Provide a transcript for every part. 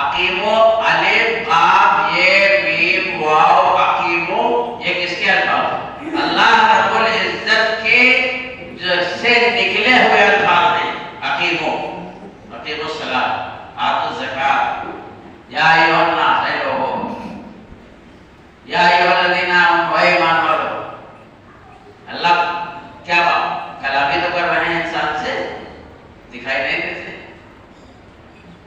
عقیمو الف قاف یہ میم واو عقیمو یہ کس کے الفاظ؟ اللہ رب العزت کے سے نکلے ہوئے الفاظ ہیں. عقیمو عقیمو الصلاۃ آتوا الزکاۃ یا ایھا الناس اے لوگو یا ایھا الذین آمنوا اے ایمان والو. اللہ کیا کلامی تو کر رہے ہیں انسان سے دکھائی نہیں دیتے.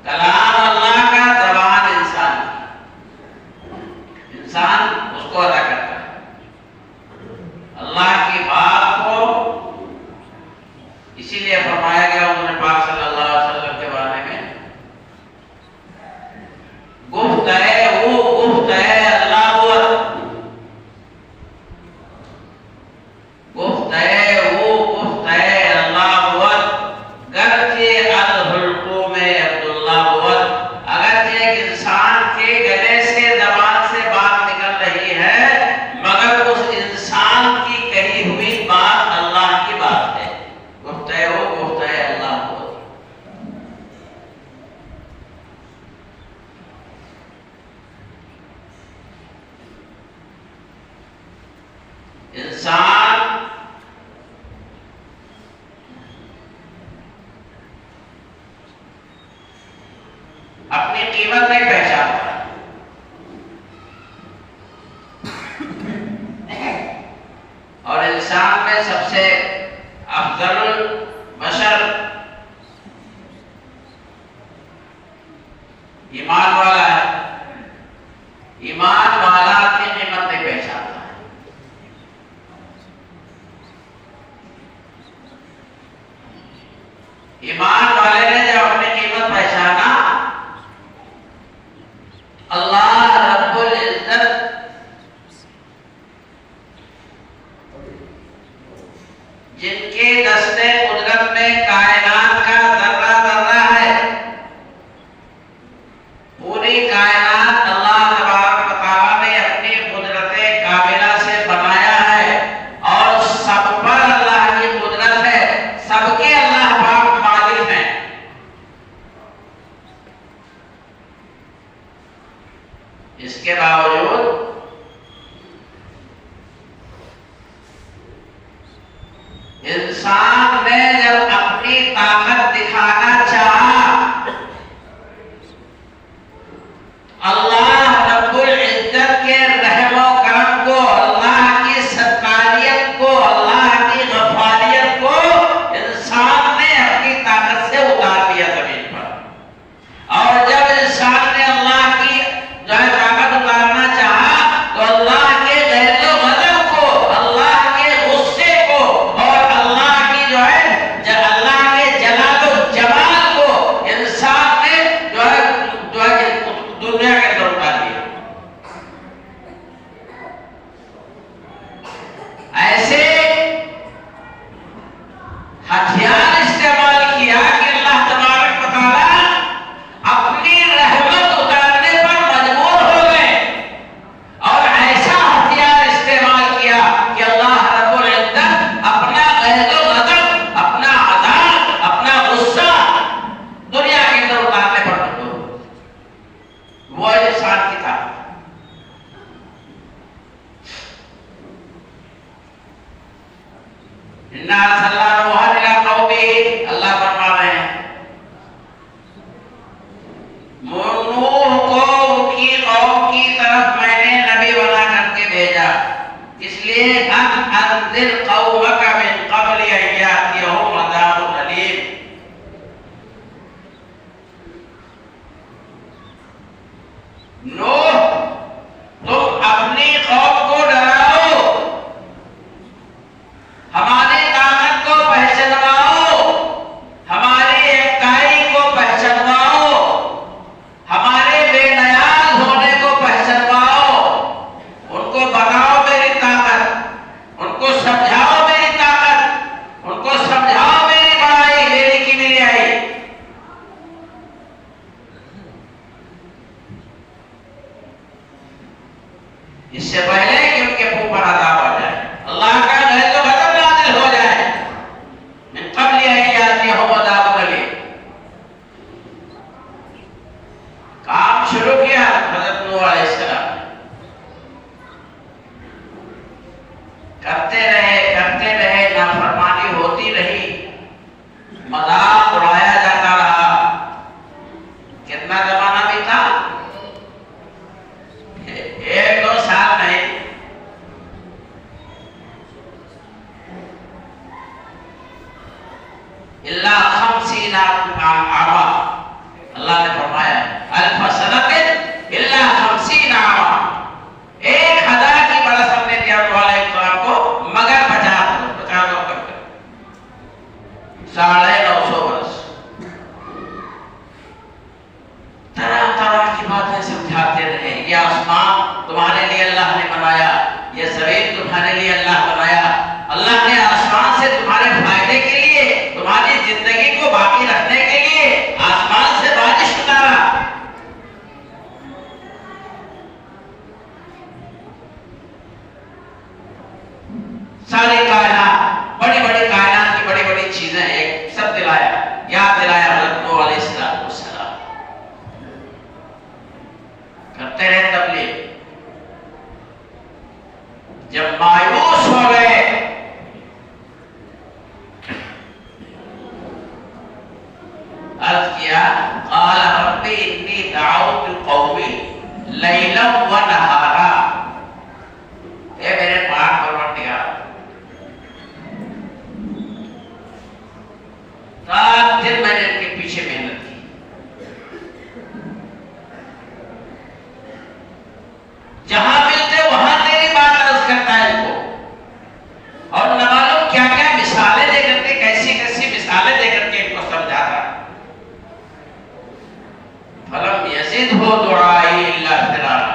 کلام اللہ کا زبان انسان اس کو ادا کرتا ہے. اللہ کی بات کو اسی لیے فرمایا گیا حضور پاک صلی اللہ علیہ وسلم کے بارے میں گفت ہے وہ گفت ہے اللہ گفت ہے وہ گفت ہے اللہ گرچہ الحلقوم عبداللہ اگرچہ ایک انسان کے گلے سے زبان سے بات نکل رہی ہے مگر اس انسان کی کہی ہوئی بات اللہ کی بات ہے. گفت ہے وہ گفت ہے اللہ انسان اپنی قیمت نہیں پہچانتا. اور انسان میں سب سے افضل البشر ایمان والا ہے. ایمان والا اپنی قیمت نہیں پہچانتا. ایمان والے نے جب اپنی قیمت پہچانا اللہ رب العزت جن کے دستے قدرت میں کائنات کا ذرہ ذرہ ہے پوری کائنات اللہ تبارک و تعالی نے اپنی قدرت کاملہ سے بنایا ہے اور سب پر اللہ کی قدرت ہے. سب کے اللہ پاک مالک ہیں. اس کے باوجود انسان نے جب اپنی طاقت دکھانا چاہا اللہ رب العزت کے رحم و کرم کو اللہ کی ستانیت کو اللہ کی غفاریت کو انسان نے اپنی طاقت سے اتار دیا زمین پر. اور جب انسان نے اللہ کی جو ہے طاقت اتارنا چاہا تو اللہ کے غیظ و غضب کو اللہ کے غصے کو اور اللہ کی جو ہے اللہ کے جلال و جمال کو انسان نے جو ہے دنیا کے اندر اتار دیا. ایسے ہتھیار استعمال کیا کہ اللہ تبارک و تعالی اپنی رحمت اتارنے پر مجبور ہو گئے. اور ایسا ہتھیار استعمال کیا کہ اللہ رب العزت اپنا غیظ و غضب اپنا عذاب اپنا غصہ دنیا کے اندر اتارنے پر مجبور ہو. وہ انسان کی طاقت. اللہ فرما رہے ہیں نوح کو ان کی قوم کی طرف میں نے نبی بنا کر کے بھیجا اس لیے ان انذر قومک من قبل ان یاتیہم عذاب الیم. نوح تم اپنی قوم کو ڈراؤ ہماری طاقت کو پہچنواؤ ہماری ایکتائی کو پہچنواؤ ہمارے بے نیاز ہونے کو پہچنواؤ. ان کو بتاؤ میری طاقت ان کو سمجھاؤ میری طاقت ان کو سمجھاؤ میری بڑائی میری کبریائی. اس سے پہلے کہ ان کے منہ پر عذاب آ جائے اللہ کا غیظ و غضب نازل ہو جائے من قبل ان یاتیہم عذاب الیم. کہا شروع کیا حضرت نوح علیہ السلام کرتے رہے نافرمانی ہوتی رہی، مذاق اڑایا جاتا رہا۔ کتنا زمانہ بھی تھا؟ 1-2 سال نہیں، الا 50 عاما، اللہ نے فرمایا الف سنۃ الا 50 عاما، 1000 کی برس ہم نے دیا نوح علیہ السلام کو، مگر 50 کر کے 950 برس۔ طرح طرح کی باتیں سمجھاتے رہے، یہ آسمان تمہارے لیے اللہ نے بنایا، یہ زمین تمہارے لیے اللہ بنایا، اللہ نے آسمان سے تمہارے فائدے کے لیے، تمہاری زندگی کو باقی رکھنے کے لیے آسمان سے بارش اتارا۔ ساری کائنات، بڑی بڑی کائنات کی بڑی بڑی چیزیں ایک سب دلایا، یاد دلایا حضرت نوح علیہ السلام۔ کرتے رہے تبلیغ، جب مایوس ہو گئے عرض کیا قال رب انی دعوت قومی لیلا و نہارا، اے میرے پاک پروردگار، رات دن میں نے ان کے پیچھے محنت کی، جہاں ملتے وہاں تیری بات عرض کرتا ہے ان کو، اور نہ معلوم کیا کیا مثالیں دے کر کے، کیسی کیسی مثالیں دے کر کے ان کو سمجھاتا۔ فلم یزدہ دعائی الا فرارا،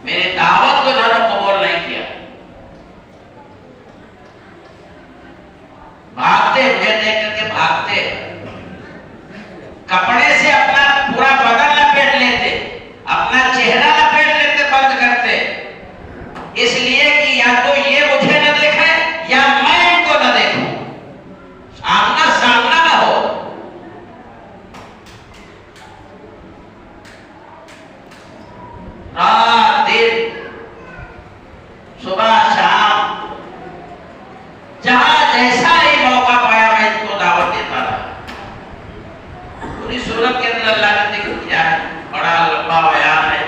میری دعوت کو انہوں نے قبول نہیں کیا، بھاگتے ہوئے دیکھ کر کے بھاگتے، کپڑے سے اپنا پورا بدن لپیٹ لیتے، اپنا چہرہ لپیٹ لیتے، بند کرتے، اس لیے کہ یا تو یہ مجھے نہ دیکھے یا میں ان کو نہ دیکھوں، آمنا سامنا نہ ہو۔ رات دن، صبح شام، جہاں جیسا ہی موقع پایا میں ان کو دعوت دیتا رہا۔ پوری سورت کے اندر اللہ نے ذکر کیا ہے، بڑا لمبا بیان ہے۔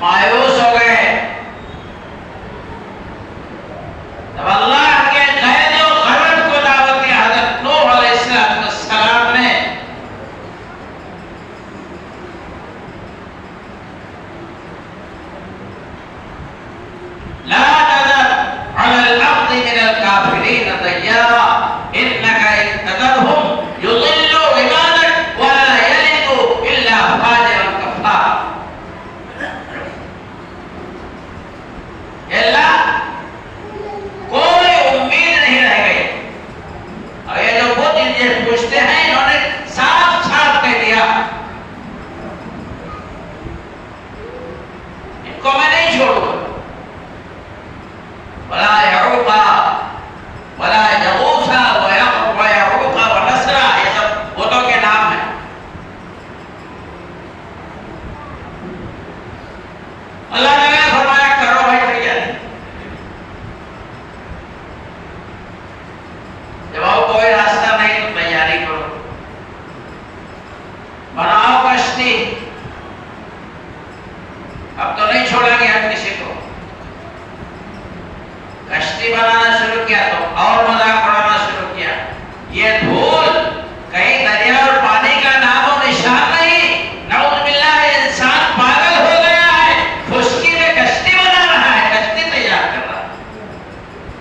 مایوس ہو گئے، تب اللہ کے قید و غرض کو دعوت دی حضرت نوح علیہ السلام نے۔ لا تذر على الارض من الكافرين ديارا انك ان تذرهم يضلوا عبادك ولا يلدوا الا فاجرا كفارا۔ اللہ کوئی امید نہیں رہ گئی، اور یہ جو وہ چیزیں پوچھتے ہیں انہوں نے صاف صاف کہہ دیا ان کو میں نہیں چھوڑوں گا۔ ولا يعوق ولا يغوث ويعوق ونسرا، یہ سب بتوں کے نام ہیں۔ اللہ نے فرمایا کرو بھائی تیاری، جب آپ کوئی راستہ نہیں تو تیاری کرو، بناؤ کشتی، اب تو نہیں چھوڑا گیا کسی کو۔ کشتی بنانا شروع کیا تو اور مذاق اڑانا شروع کیا، یہ دھول کہیں دریا اور پانی کا نام و نشان نہیں، نعوذ باللہ انسان پاگل ہو گیا ہے، خشکی میں کشتی بنا رہا ہے، کشتی تیار کر رہا ہے۔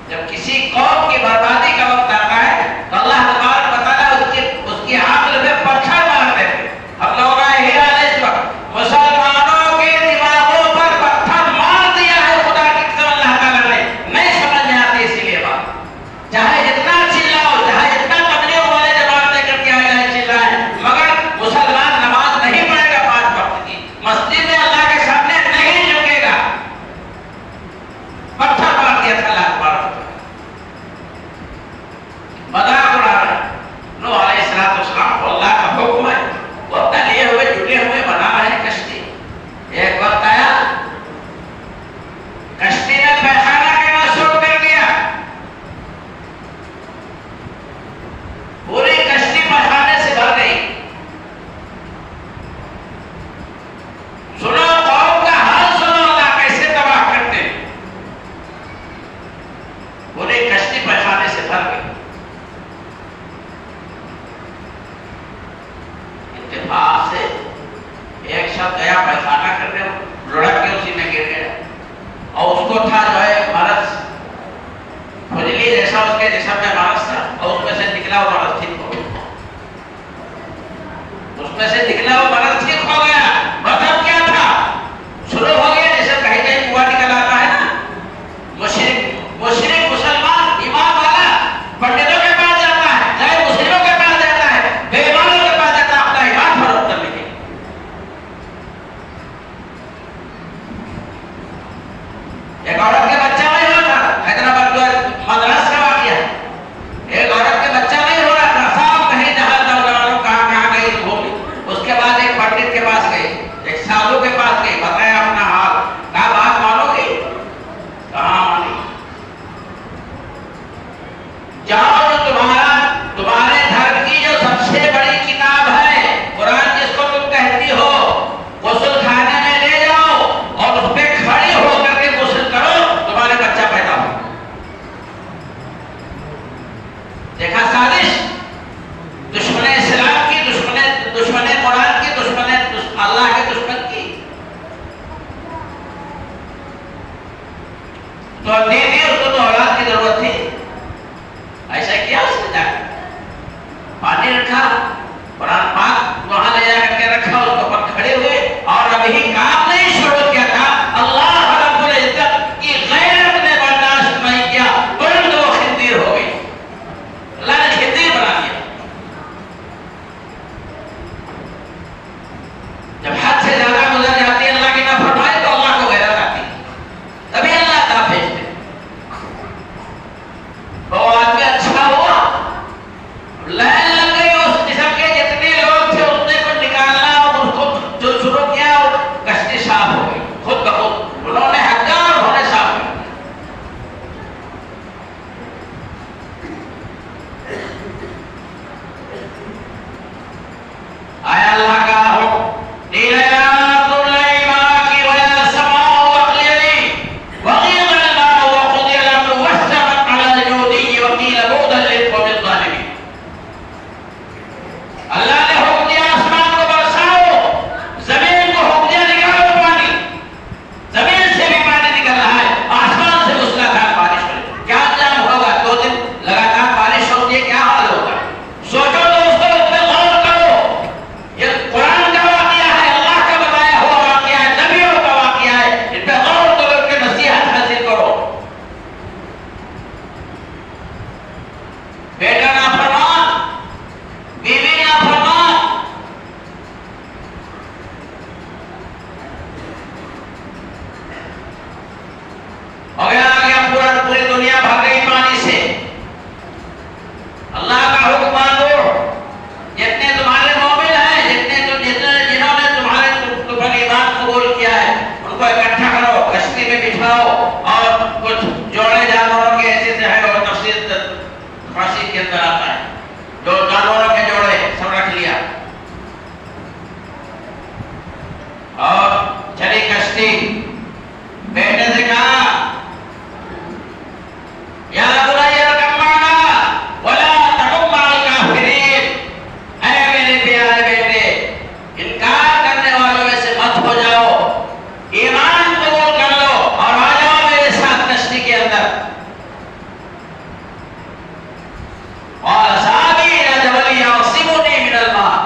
جب کسی قوم کی بربادی کا وقت آتا ہے تو اللہ تبارک و تعالیٰ اس کی عقل میں پتھر مار دیتے۔ ہم لوگ آئے اس وقت مسلمانوں کے دماغوں پر پتھر مار گیا پیخانہ کرنے، لڑک کے اسی میں گر گیا، اور اس کو تھا جو ہے مرض کھجلی جیسا، اس کے جسم میں مرض تھا، اور اس میں سے نکلا وہ مرض ٹھیک ہو گیا، اس میں سے نکلا وہ مرض ٹھیک ہو گیا۔ مطلب کیا تھا؟ شروع ہو گیا جیسے کہیں کہیں کنواں نکل آتا ہے نا، مشرک مسلمان ایمان والا پنڈتوں کے پاس جاتا ہے، غیر مسلموں کے پاس جاتا ہے، بے ایمانوں کے پاس جاتا ہے اپنا ایمان فروخت کرنے کے لیے۔ ایک عورت کے بچہ نہیں ہوا تھا، حیدرآباد جو مدراس کا واقعہ ہے، ایک عورت کے بچہ نہیں ہو رہا تھا، سب کہیں جہاں نوجوانوں کہاں گئی گھومی، اس کے بعد ایک پنڈت کے پاس گئی، ایک سادھو کے پاس گئی، بتایا اپنا حال، کہا بات مانو گی؟ کہاں مانی؟ جاؤ جو تمہارے دھرم کی جو سب سے بڑی کتاب ہے قرآن، جس کو تم کہتی ہو، غسل خانے میں لے جاؤ اور اس پہ کھڑے ہو کر کے غسل کرو، تمہارے بچہ پیدا ہو۔ دیکھا سازش، دشمن اسلام کی، دشمن قرآن کی، دشمن اللہ کے دشمن کی، تو دے دی، اس کو تو اولاد کی ضرورت تھی، ایسا کیا اس نے جا کر پانی رکھا، قرآن پاک وہاں لے جا کر کے رکھا، اس کے اوپر کھڑے ہوئے، اور ابھی کام نہیں شروع کیا تھا، اللہ رب العزت کی غیرت نے برداشت نہیں کیا، ترنت وہ خنزیر ہو گئی، اللہ نے خنزیر بنا دیا۔ جب حد سے زیادہ گزر جاتی ہے اللہ کی نافرمانی تو اللہ کو غیرت آتی ہے، تبھی اللہ عذاب بھیجتے ہیں۔ وہ آدمی اچھا ہوا، لائن لگ گئی، اس قسم کے جتنے لوگ تھے اس نے کو نکالنا، اور اس کو جو شروع کیا اور کشتی صاف ہو گئی خود بخود، انہوں نے حقا اور انہوں نے صاف کر دیا۔ آیا اللہ کا حکم، بیٹے سے کہا یا بنی ارکب معنا ولا تکن مع الکافرین، اے میرے پیارے بیٹے انکار کرنے والوں میں سے مت ہو جاؤ، ایمان قبول کر لو اور آ جاؤ میرے ساتھ کشتی کے اندر۔ اور صحابی الى جبل یعصمنی من الماء،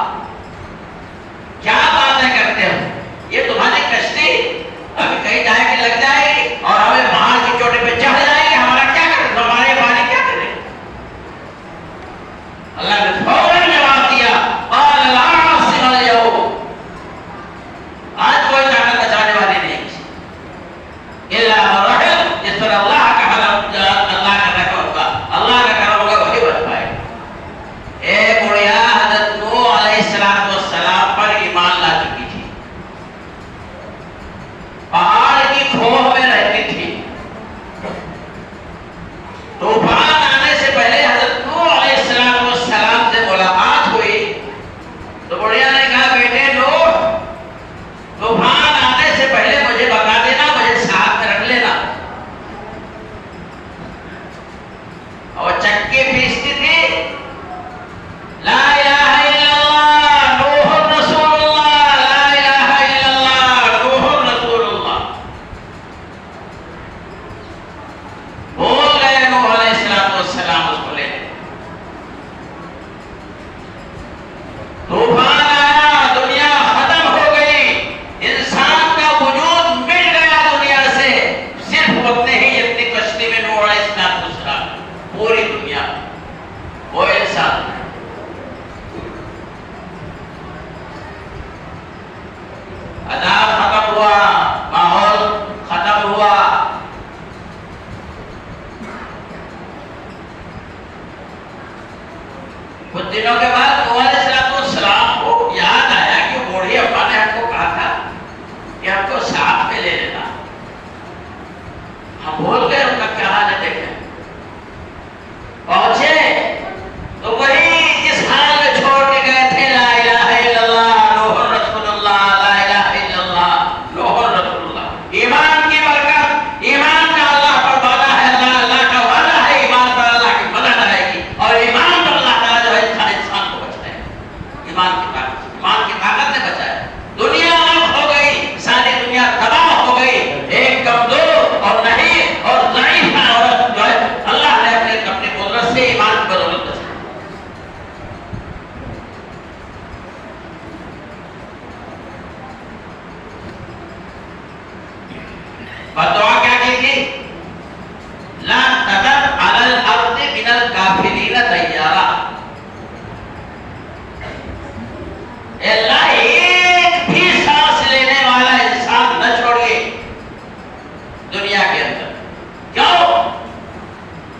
کیا باتیں کرتے ہو، یہ تمہاری کشتی ابھی بدعا کیا کی تھی؟ لا تذر علی الارض من الکافرین دیارا، اے اللہ ایک بھی سانس لینے والا انسان نہ چھوڑیے دنیا کے اندر. کیوں؟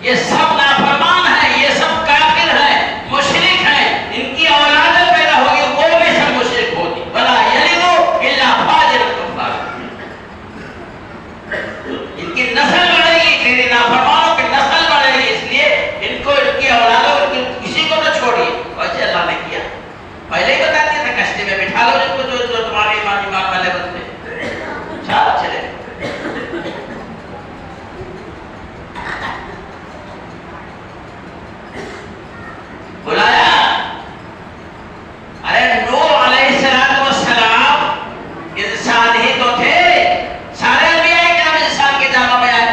یہ سب نافرمان ہیں، یہ سب کافر ہیں، مشرک ہیں، ان کی اولادیں پیدا ہوگی وہ بھی سب مشرک ہوگی. ولا یلدوا الا فاجرا کفارا، ان کی نسل بڑھے گی، تیری نافرمانوں کی نسل بڑھے گی، اس لیے ان کو، ان کی اولادوں کو، کسی کو نہ چھوڑیے. ویسے اللہ نے کیا، پہلے ہی بتا دیا تھا کشتی میں بٹھا لو جن کو جو تمہارے ایمان والے بنتے. چلے بلایا. ارے نوح علیہ السلام انسان ہی تو تھے، سارے انبیاء کرام انسان کے جامع میں آئے،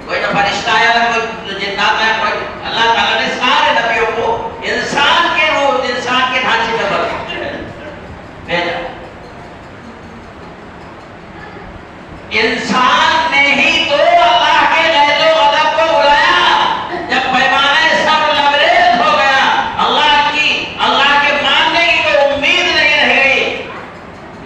کوئی نہ فرشتہ آیا نہ کوئی جنات آیا، کوئی. اللہ تعالیٰ نے سارے نبیوں کو انسان کے روح، انسان کے ڈھانچے میں بھیجا. انسان نے ہی تو اللہ کے غیظ و غضب کو بلایا جب پیمانے سب لبریز ہو گیا، اللہ کے ماننے کی کوئی امید نہیں رہ گئی،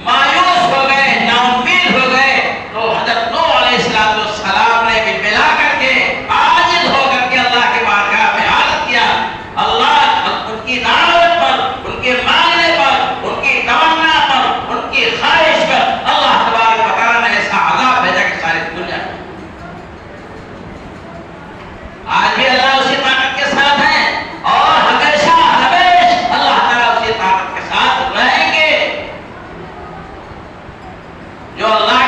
مایوس ہو گئے، نا امید ہو گئے، تو حضرت نوح علیہ السلام نے بھی ملا کر کے عاجز ہو کر کے اللہ کے بارگاہ میں عرض کیا. اللہ ان کی دعوت پر، ان کے مانگنے پر، ان کی تمنا پر، ان کی خواہش پر اللہ تبارک و تعالیٰ نے ایسا عذاب بھیجا کہ ساری دنیا. آج بھی اللہ اسی طاقت کے ساتھ ہے اور ہمیشہ اللہ تعالیٰ اسی طاقت کے ساتھ رہیں گے. جو اللہ